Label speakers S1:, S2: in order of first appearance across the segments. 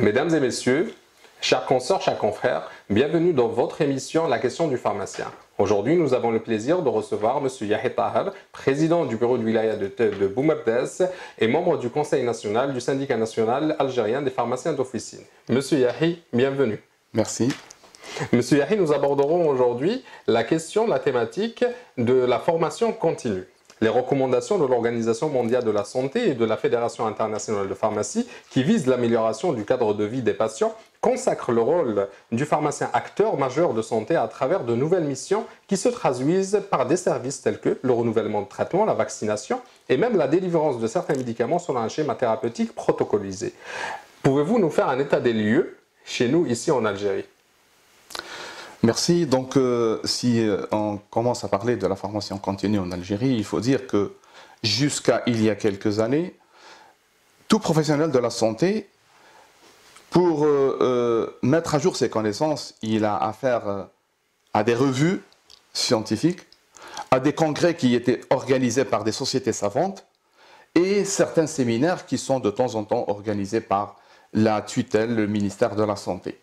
S1: Mesdames et messieurs, chers consoeurs, chers confrères, bienvenue dans votre émission La question du pharmacien. Aujourd'hui, nous avons le plaisir de recevoir M. Yahi Tahar, président du bureau de wilaya de Boumerdès et membre du Conseil national du syndicat national algérien des pharmaciens d'officine. M. Yahi, bienvenue.
S2: Merci.
S1: Monsieur Yahi, nous aborderons aujourd'hui la thématique de la formation continue. Les recommandations de l'Organisation mondiale de la santé et de la Fédération internationale de pharmacie qui visent l'amélioration du cadre de vie des patients consacrent le rôle du pharmacien acteur majeur de santé à travers de nouvelles missions qui se traduisent par des services tels que le renouvellement de traitement, la vaccination et même la délivrance de certains médicaments selon un schéma thérapeutique protocolisé. Pouvez-vous nous faire un état des lieux chez nous ici en Algérie ?
S2: Merci. Donc, si on commence à parler de la formation continue en Algérie, il faut dire que jusqu'à il y a quelques années, tout professionnel de la santé, pour mettre à jour ses connaissances, il a affaire à des revues scientifiques, à des congrès qui étaient organisés par des sociétés savantes et certains séminaires qui sont de temps en temps organisés par la tutelle, le ministère de la Santé.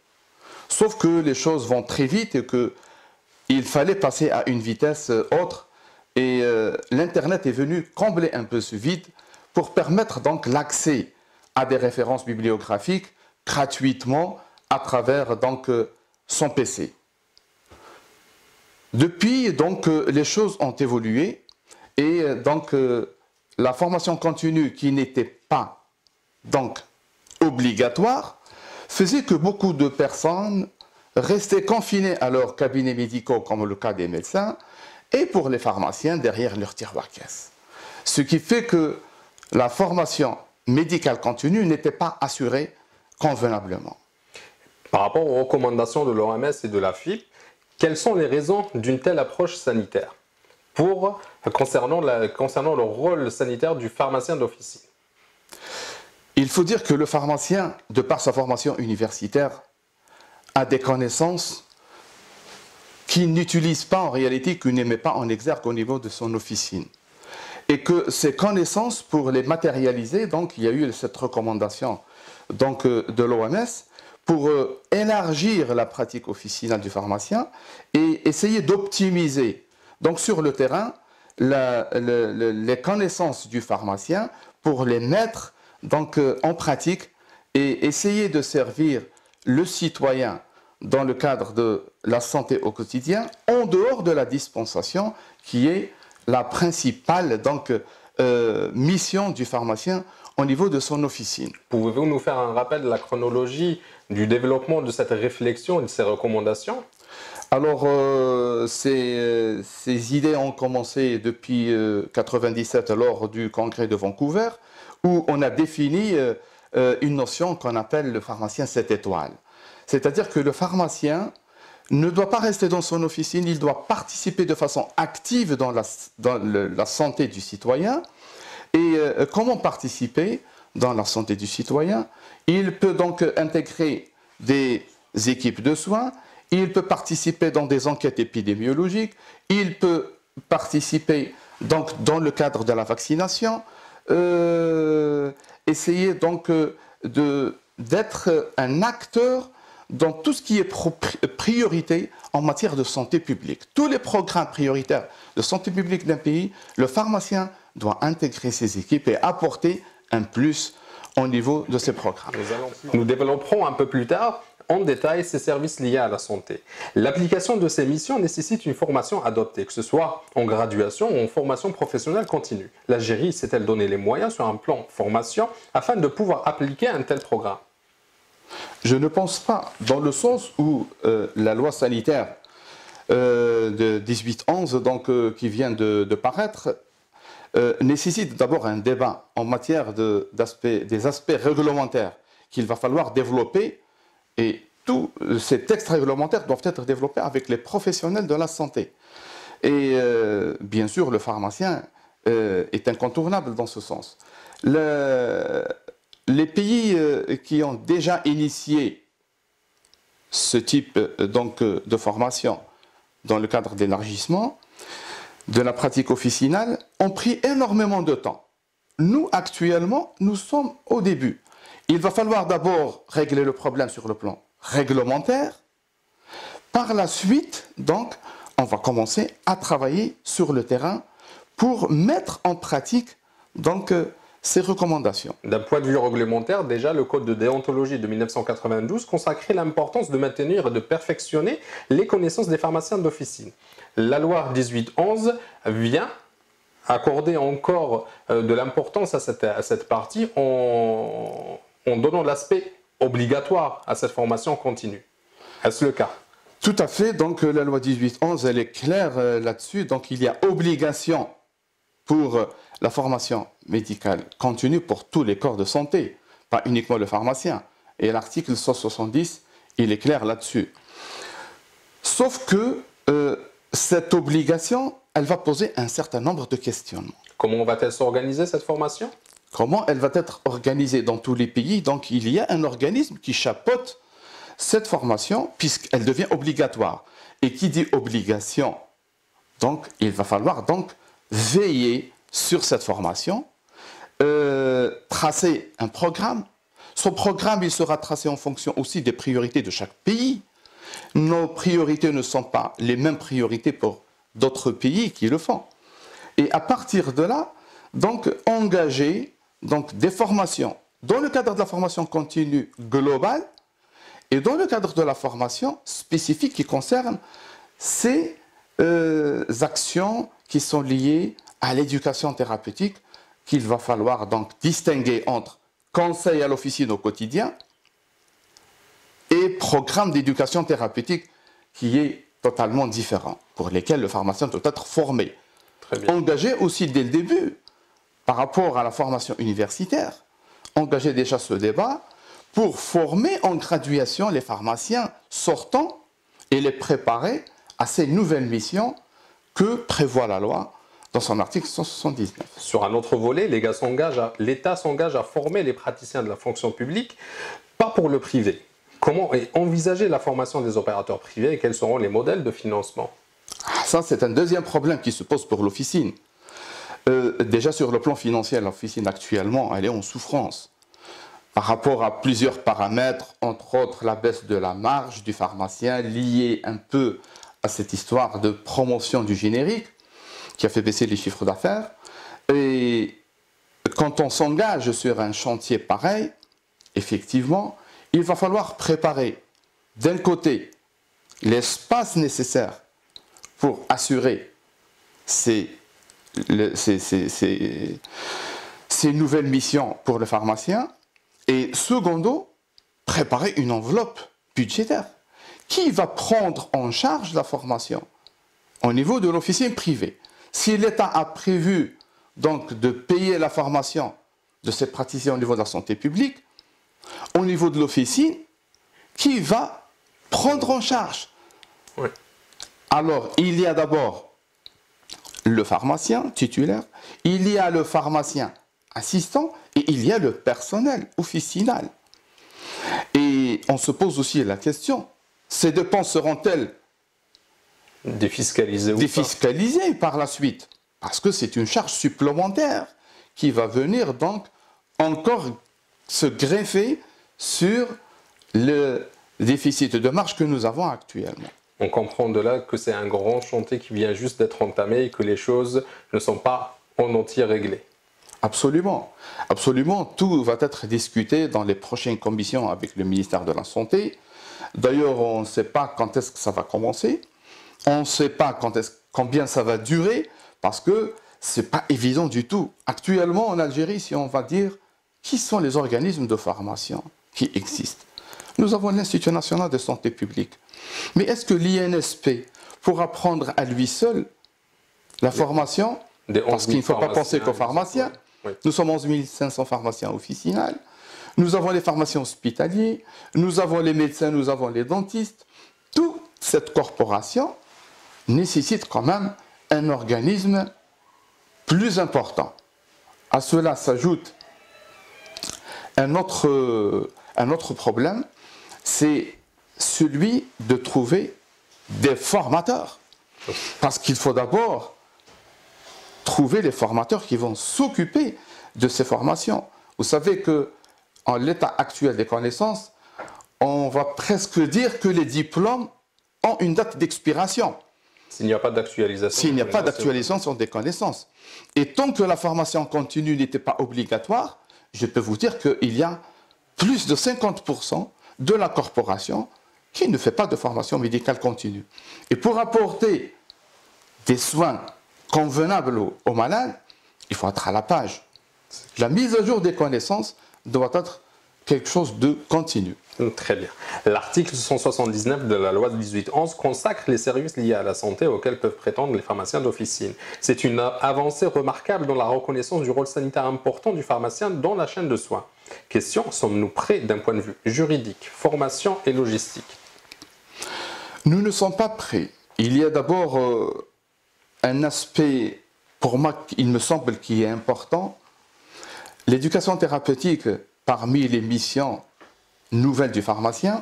S2: Sauf que les choses vont très vite et qu'il fallait passer à une vitesse autre. Et l'Internet est venu combler un peu ce vide pour permettre donc l'accès à des références bibliographiques gratuitement à travers donc son PC. Depuis, donc, les choses ont évolué et donc la formation continue qui n'était pas donc obligatoire faisait que beaucoup de personnes restaient confinées à leurs cabinets médicaux, comme le cas des médecins, et pour les pharmaciens derrière leur tiroir-caisse. Ce qui fait que la formation médicale continue n'était pas assurée convenablement.
S1: Par rapport aux recommandations de l'OMS et de la FIP, quelles sont les raisons d'une telle approche sanitaire concernant le rôle sanitaire du pharmacien d'officine?
S2: Il faut dire que le pharmacien, de par sa formation universitaire, a des connaissances qu'il n'utilise pas en réalité, qu'il ne met pas en exergue au niveau de son officine. Et que ces connaissances, pour les matérialiser, donc il y a eu cette recommandation donc, de l'OMS pour élargir la pratique officinale du pharmacien et essayer d'optimiser donc sur le terrain les connaissances du pharmacien pour les mettre donc en pratique et essayer de servir le citoyen dans le cadre de la santé au quotidien en dehors de la dispensation qui est la principale donc, mission du pharmacien au niveau de son officine.
S1: Pouvez-vous nous faire un rappel de la chronologie du développement de cette réflexion et de ces recommandations?
S2: Alors, ces idées ont commencé depuis 1997 lors du congrès de Vancouver où on a défini une notion qu'on appelle le pharmacien 7 étoiles. C'est-à-dire que le pharmacien ne doit pas rester dans son officine, il doit participer de façon active dans la santé du citoyen. Et comment participer dans la santé du citoyen? Il peut donc intégrer des équipes de soins, il peut participer dans des enquêtes épidémiologiques, il peut participer donc dans le cadre de la vaccination, essayer donc d'être un acteur dans tout ce qui est priorité en matière de santé publique. Tous les programmes prioritaires de santé publique d'un pays, le pharmacien doit intégrer ses équipes et apporter un plus au niveau de ces programmes.
S1: Nous développerons un peu plus tard en détail ces services liés à la santé. L'application de ces missions nécessite une formation adoptée, que ce soit en graduation ou en formation professionnelle continue. L'Algérie s'est-elle donné les moyens sur un plan formation afin de pouvoir appliquer un tel programme?
S2: Je ne pense pas, dans le sens où la loi sanitaire de 1811 donc, qui vient de paraître nécessite d'abord un débat en matière des aspects réglementaires qu'il va falloir développer et tous ces textes réglementaires doivent être développés avec les professionnels de la santé. Et bien sûr, le pharmacien est incontournable dans ce sens. Les pays qui ont déjà initié ce type donc, de formation dans le cadre d'élargissement de la pratique officinale ont pris énormément de temps. Nous, actuellement, nous sommes au début. il va falloir d'abord régler le problème sur le plan réglementaire. Par la suite, donc, on va commencer à travailler sur le terrain pour mettre en pratique donc, ces recommandations.
S1: D'un point de vue réglementaire, déjà, le Code de déontologie de 1992 consacrait l'importance de maintenir et de perfectionner les connaissances des pharmaciens d'officine. La loi 1811 vient accorder encore de l'importance à cette partie en donnant l'aspect obligatoire à cette formation continue. Est-ce le cas?
S2: Tout à fait. Donc, la loi 1811, elle est claire là-dessus. Donc, il y a obligation pour la formation médicale continue pour tous les corps de santé, pas uniquement le pharmacien. Et l'article 170, il est clair là-dessus. Sauf que cette obligation, elle va poser un certain nombre de questionnements.
S1: Comment va-t-elle s'organiser cette formation?
S2: Comment elle va être organisée dans tous les pays? Donc, il y a un organisme qui chapeaute cette formation puisqu'elle devient obligatoire. Et qui dit obligation, donc il va falloir donc veiller sur cette formation, tracer un programme. Son programme, il sera tracé en fonction aussi des priorités de chaque pays. Nos priorités ne sont pas les mêmes priorités pour d'autres pays qui le font. Et à partir de là, donc engager donc, des formations dans le cadre de la formation continue globale et dans le cadre de la formation spécifique qui concerne ces actions qui sont liées à l'éducation thérapeutique, qu'il va falloir donc distinguer entre conseil à l'officine au quotidien et programme d'éducation thérapeutique qui est totalement différent, pour lesquels le pharmacien doit être formé. Engagé aussi dès le début par rapport à la formation universitaire, engager déjà ce débat pour former en graduation les pharmaciens sortants et les préparer à ces nouvelles missions que prévoit la loi dans son article 179.
S1: Sur un autre volet, l'État s'engage à former les praticiens de la fonction publique, pas pour le privé. Comment est envisagée la formation des opérateurs privés et quels seront les modèles de financement?
S2: Ça, c'est un deuxième problème qui se pose pour l'officine. Déjà sur le plan financier, l'officine actuellement, elle est en souffrance par rapport à plusieurs paramètres, entre autres la baisse de la marge du pharmacien liée un peu à cette histoire de promotion du générique qui a fait baisser les chiffres d'affaires. Et quand on s'engage sur un chantier pareil, effectivement, il va falloir préparer d'un côté l'espace nécessaire pour assurer ces nouvelles missions pour le pharmacien et secondo, préparer une enveloppe budgétaire qui va prendre en charge la formation au niveau de l'officine privée. Si l'État a prévu donc de payer la formation de ces praticiens au niveau de la santé publique, au niveau de l'officine, qui va prendre en charge?
S1: Oui.
S2: Alors, il y a d'abord le pharmacien titulaire, il y a le pharmacien assistant et il y a le personnel officinal. Et on se pose aussi la question, ces dépenses seront-elles défiscalisées par la suite? Parce que c'est une charge supplémentaire qui va venir donc encore se greffer sur le déficit de marge que nous avons actuellement.
S1: On comprend de là que c'est un grand chantier qui vient juste d'être entamé et que les choses ne sont pas en entier réglées.
S2: Absolument. Absolument. Tout va être discuté dans les prochaines commissions avec le ministère de la Santé. D'ailleurs, on ne sait pas quand est-ce que ça va commencer. On ne sait pas combien ça va durer parce que ce n'est pas évident du tout. Actuellement, en Algérie, si on va dire qui sont les organismes de formation qui existent, nous avons l'Institut national de santé publique. Mais est-ce que l'INSP pourra prendre à lui seul la formation? Parce qu'il ne faut pas penser qu'aux pharmaciens.
S1: Oui.
S2: Nous sommes 11 500 pharmaciens officinaux. Nous avons les pharmaciens hospitaliers, nous avons les médecins, nous avons les dentistes. Toute cette corporation nécessite quand même un organisme plus important. À cela s'ajoute un autre problème, c'est celui de trouver des formateurs. Parce qu'il faut d'abord trouver les formateurs qui vont s'occuper de ces formations. Vous savez que en l'état actuel des connaissances, on va presque dire que les diplômes ont une date d'expiration.
S1: S'il n'y a pas d'actualisation.
S2: S'il n'y a pas d'actualisation des connaissances. Et tant que la formation continue n'était pas obligatoire, je peux vous dire qu'il y a plus de 50% de la corporation qui ne fait pas de formation médicale continue. Et pour apporter des soins convenables aux malades, il faut être à la page. La mise à jour des connaissances doit être quelque chose de continu.
S1: Très bien. L'article 179 de la loi de 1811 consacre les services liés à la santé auxquels peuvent prétendre les pharmaciens d'officine. C'est une avancée remarquable dans la reconnaissance du rôle sanitaire important du pharmacien dans la chaîne de soins. Question, sommes-nous prêts d'un point de vue juridique, formation et logistique?
S2: Nous ne sommes pas prêts. Il y a d'abord un aspect, pour moi, il me semble, qui est important. L'éducation thérapeutique, parmi les missions nouvelles du pharmacien,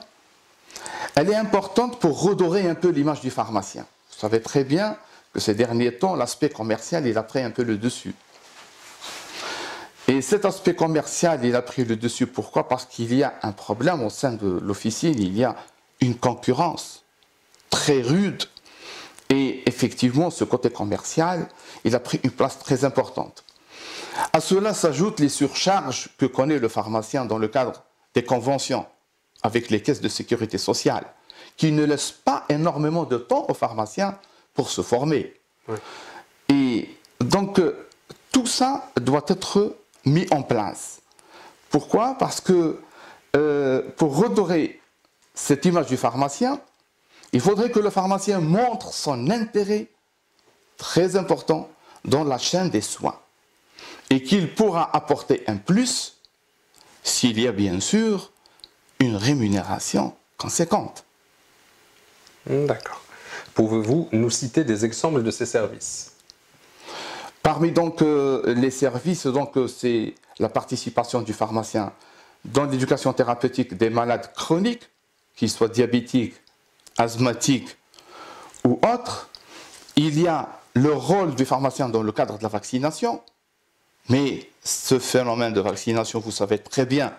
S2: elle est importante pour redorer un peu l'image du pharmacien. Vous savez très bien que ces derniers temps, l'aspect commercial, il a pris un peu le dessus. Et cet aspect commercial, il a pris le dessus. Pourquoi? Parce qu'il y a un problème au sein de l'officine, il y a une concurrence très rude. Et effectivement, ce côté commercial, il a pris une place très importante. À cela s'ajoutent les surcharges que connaît le pharmacien dans le cadre des conventions avec les caisses de sécurité sociale, qui ne laissent pas énormément de temps aux pharmaciens pour se former. Oui. Et donc, tout ça doit être mis en place. Pourquoi? Parce que pour redorer cette image du pharmacien, il faudrait que le pharmacien montre son intérêt très important dans la chaîne des soins et qu'il pourra apporter un plus s'il y a bien sûr une rémunération conséquente.
S1: D'accord. Pouvez-vous nous citer des exemples de ces services?
S2: Parmi donc les services, c'est la participation du pharmacien dans l'éducation thérapeutique des malades chroniques, qu'ils soient diabétiques, asthmatiques ou autres. Il y a le rôle du pharmacien dans le cadre de la vaccination, mais ce phénomène de vaccination, vous savez très bien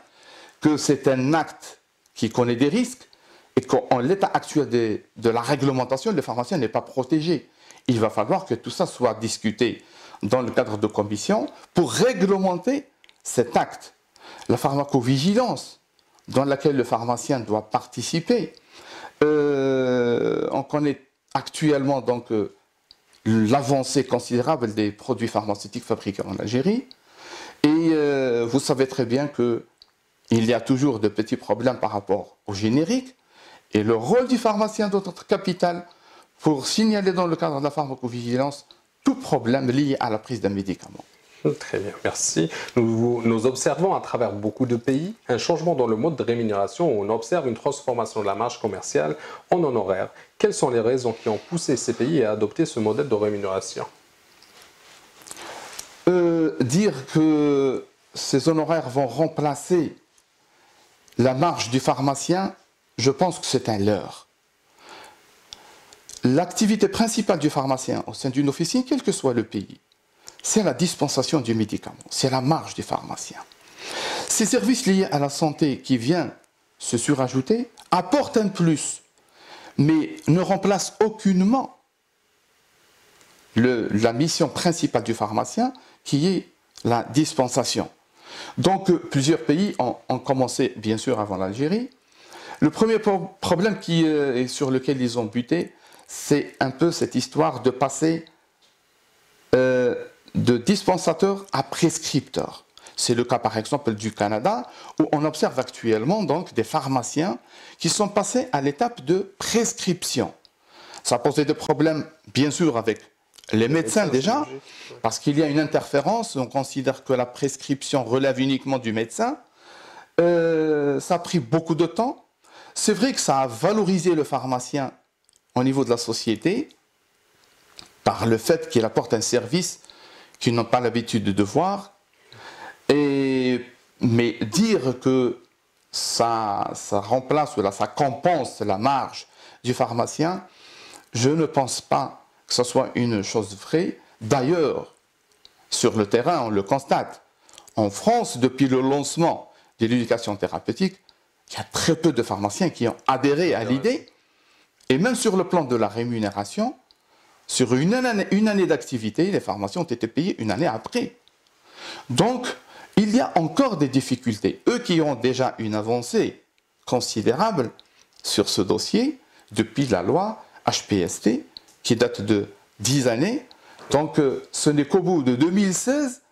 S2: que c'est un acte qui connaît des risques et qu'en l'état actuel de la réglementation, le pharmacien n'est pas protégé. Il va falloir que tout ça soit discuté dans le cadre de commissions pour réglementer cet acte. La pharmacovigilance dans laquelle le pharmacien doit participer. On connaît actuellement donc l'avancée considérable des produits pharmaceutiques fabriqués en Algérie. Et vous savez très bien qu'il y a toujours de petits problèmes par rapport au générique. Et le rôle du pharmacien doit être capital pour signaler dans le cadre de la pharmacovigilance tout problème lié à la prise d'un médicament.
S1: Très bien, merci. Nous observons à travers beaucoup de pays un changement dans le mode de rémunération où on observe une transformation de la marge commerciale en honoraires. Quelles sont les raisons qui ont poussé ces pays à adopter ce modèle de rémunération?
S2: Dire que ces honoraires vont remplacer la marge du pharmacien, je pense que c'est un leurre. L'activité principale du pharmacien au sein d'une officine, quel que soit le pays, c'est la dispensation du médicament, c'est la marge du pharmacien. Ces services liés à la santé qui viennent se surajouter apportent un plus, mais ne remplacent aucunement la mission principale du pharmacien qui est la dispensation. Donc plusieurs pays ont commencé, bien sûr, avant l'Algérie. Le premier problème sur lequel ils ont buté, c'est un peu cette histoire de passer de dispensateur à prescripteur. C'est le cas par exemple du Canada où on observe actuellement donc des pharmaciens qui sont passés à l'étape de prescription. Ça a posé des problèmes bien sûr avec les médecins déjà, parce qu'il y a une interférence, on considère que la prescription relève uniquement du médecin. Ça a pris beaucoup de temps. C'est vrai que ça a valorisé le pharmacien au niveau de la société par le fait qu'il apporte un service qu'ils n'ont pas l'habitude de voir. Mais dire que ça remplace ou là, ça compense la marge du pharmacien, je ne pense pas que ce soit une chose vraie. D'ailleurs, sur le terrain, on le constate. En France, depuis le lancement de l'éducation thérapeutique, il y a très peu de pharmaciens qui ont adhéré à l'idée. Et même sur le plan de la rémunération, sur une année d'activité, les pharmaciens ont été payés une année après. Donc, il y a encore des difficultés. Eux qui ont déjà une avancée considérable sur ce dossier, depuis la loi HPST, qui date de 10 années. Donc, ce n'est qu'au bout de 2016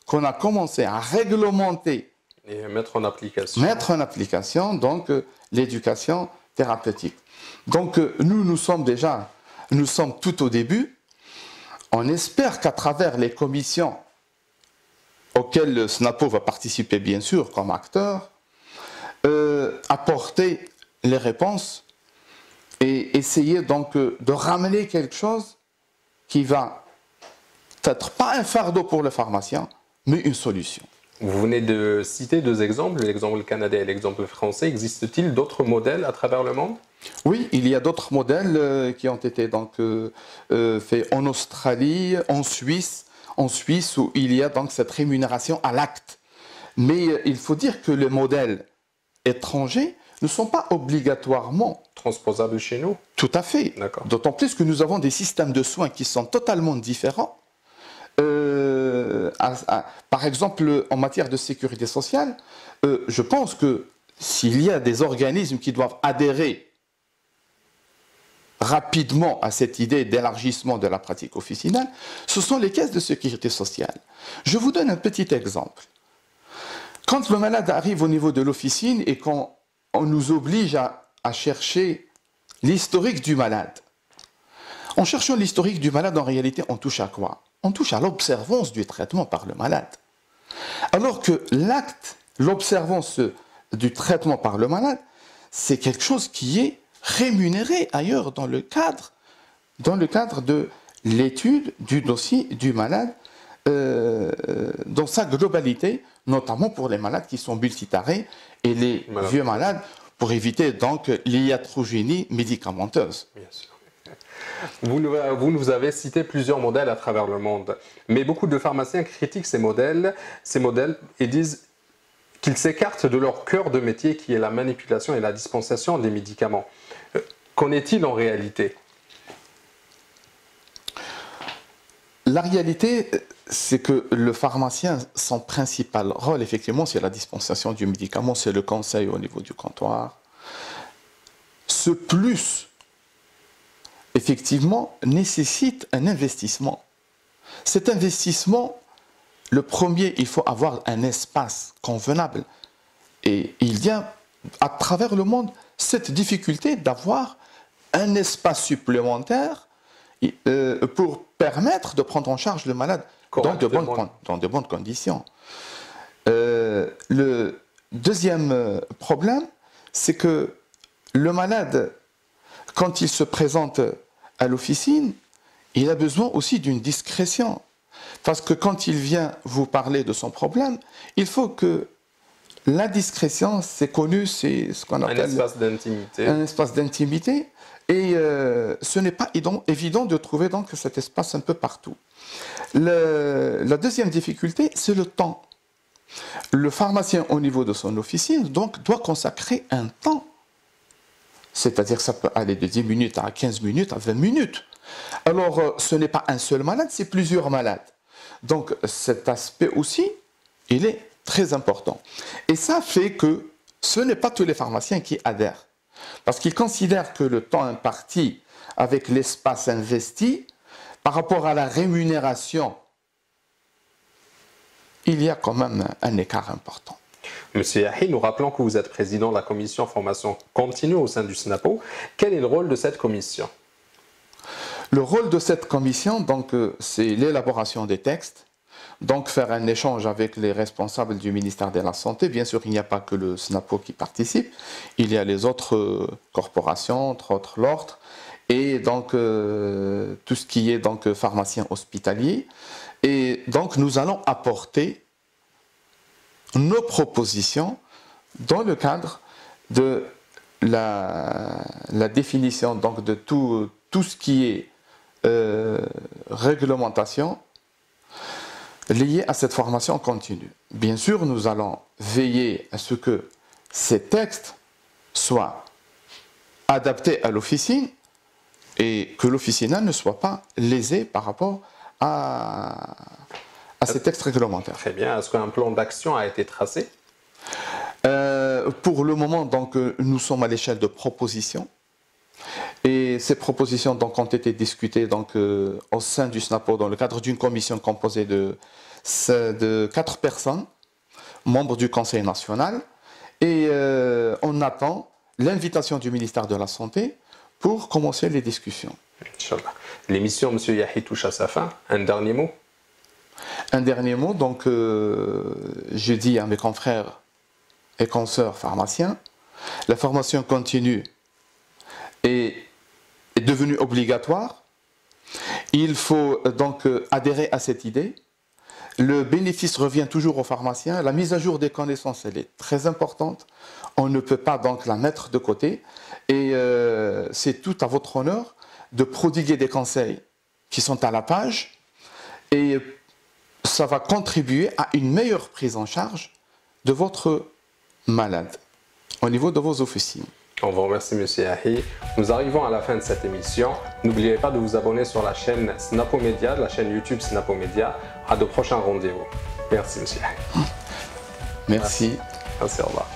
S2: qu'on a commencé à réglementer
S1: et mettre en application,
S2: donc, l'éducation thérapeutique. Donc, nous sommes tout au début. On espère qu'à travers les commissions auxquelles le SNAPO va participer, bien sûr, comme acteur, apporter les réponses et essayer donc de ramener quelque chose qui va être pas un fardeau pour le pharmacien, mais une solution.
S1: Vous venez de citer deux exemples, l'exemple canadien et l'exemple français. Existe-t-il d'autres modèles à travers le monde?
S2: Oui, il y a d'autres modèles qui ont été donc faits en Australie, en Suisse où il y a donc cette rémunération à l'acte. Mais il faut dire que les modèles étrangers ne sont pas obligatoirement
S1: transposables chez nous.
S2: Tout à fait. D'autant plus que nous avons des systèmes de soins qui sont totalement différents. Par exemple, en matière de sécurité sociale, je pense que s'il y a des organismes qui doivent adhérer rapidement à cette idée d'élargissement de la pratique officinale, ce sont les caisses de sécurité sociale. Je vous donne un petit exemple. Quand le malade arrive au niveau de l'officine et qu'on nous oblige à chercher l'historique du malade, en cherchant l'historique du malade, en réalité, on touche à quoi? On touche à l'observance du traitement par le malade. Alors que l'acte, l'observance du traitement par le malade, c'est quelque chose qui est rémunéré ailleurs dans le cadre de l'étude du dossier du malade dans sa globalité, notamment pour les malades qui sont multitarés et les vieux malades, pour éviter donc l'iatrogénie médicamenteuse.
S1: Bien sûr. Vous nous avez cité plusieurs modèles à travers le monde, mais beaucoup de pharmaciens critiquent ces modèles et disent qu'ils s'écartent de leur cœur de métier qui est la manipulation et la dispensation des médicaments. Qu'en est-il en réalité?
S2: La réalité, c'est que le pharmacien, son principal rôle, effectivement, c'est la dispensation du médicament, c'est le conseil au niveau du comptoir. Ce plus, effectivement, nécessite un investissement. Cet investissement, le premier, il faut avoir un espace convenable. Et il y a, à travers le monde, cette difficulté d'avoir un espace supplémentaire pour permettre de prendre en charge le malade dans de bonnes conditions. Le deuxième problème, c'est que le malade, quand il se présente à l'officine, il a besoin aussi d'une discrétion. Parce que quand il vient vous parler de son problème, il faut que la discrétion, c'est connu, c'est ce qu'on appelle un espace d'intimité. Et ce n'est pas évident de trouver donc cet espace un peu partout. La deuxième difficulté, c'est le temps. Le pharmacien, au niveau de son officine, donc, doit consacrer un temps. C'est-à-dire que ça peut aller de 10 minutes à 15 minutes à 20 minutes. Alors, ce n'est pas un seul malade, c'est plusieurs malades. Donc, cet aspect aussi, il est très important. Et ça fait que ce n'est pas tous les pharmaciens qui adhèrent. Parce qu'ils considèrent que le temps imparti avec l'espace investi, par rapport à la rémunération, il y a quand même un écart important.
S1: Monsieur Yahi, nous rappelons que vous êtes président de la commission formation continue au sein du SNAPO. Quel est le rôle de cette commission?
S2: Le rôle de cette commission, donc, c'est l'élaboration des textes, donc faire un échange avec les responsables du ministère de la Santé. Bien sûr, il n'y a pas que le SNAPO qui participe, il y a les autres corporations, entre autres l'ordre, et donc tout ce qui est donc pharmacien hospitalier. Et donc nous allons apporter nos propositions dans le cadre de la définition donc de tout ce qui est réglementation, liées à cette formation continue. Bien sûr, nous allons veiller à ce que ces textes soient adaptés à l'officine et que l'officinat ne soit pas lésé par rapport à ces textes réglementaires.
S1: Très bien. Est-ce qu'un plan d'action a été tracé?
S2: Pour le moment, donc, nous sommes à l'échelle de propositions. Et ces propositions donc, ont été discutées donc, au sein du SNAPO dans le cadre d'une commission composée de 4 personnes, membres du Conseil national. Et on attend l'invitation du ministère de la Santé pour commencer les discussions.
S1: Inch'Allah. L'émission, M. Yahi, touche à sa fin. Un dernier mot?
S2: Un dernier mot, donc, je dis à mes confrères et consoeurs pharmaciens, la formation continue est devenue obligatoire. Il faut donc adhérer à cette idée. Le bénéfice revient toujours aux pharmaciens. La mise à jour des connaissances, elle est très importante. On ne peut pas donc la mettre de côté. Et c'est tout à votre honneur de prodiguer des conseils qui sont à la page. Et ça va contribuer à une meilleure prise en charge de votre malade au niveau de vos officines.
S1: On vous remercie, M. Yahi. Nous arrivons à la fin de cette émission. N'oubliez pas de vous abonner sur la chaîne Snapo Media, la chaîne YouTube Snapo Media. À de prochains rendez-vous. Merci, M. Yahi.
S2: Merci.
S1: Merci, au revoir.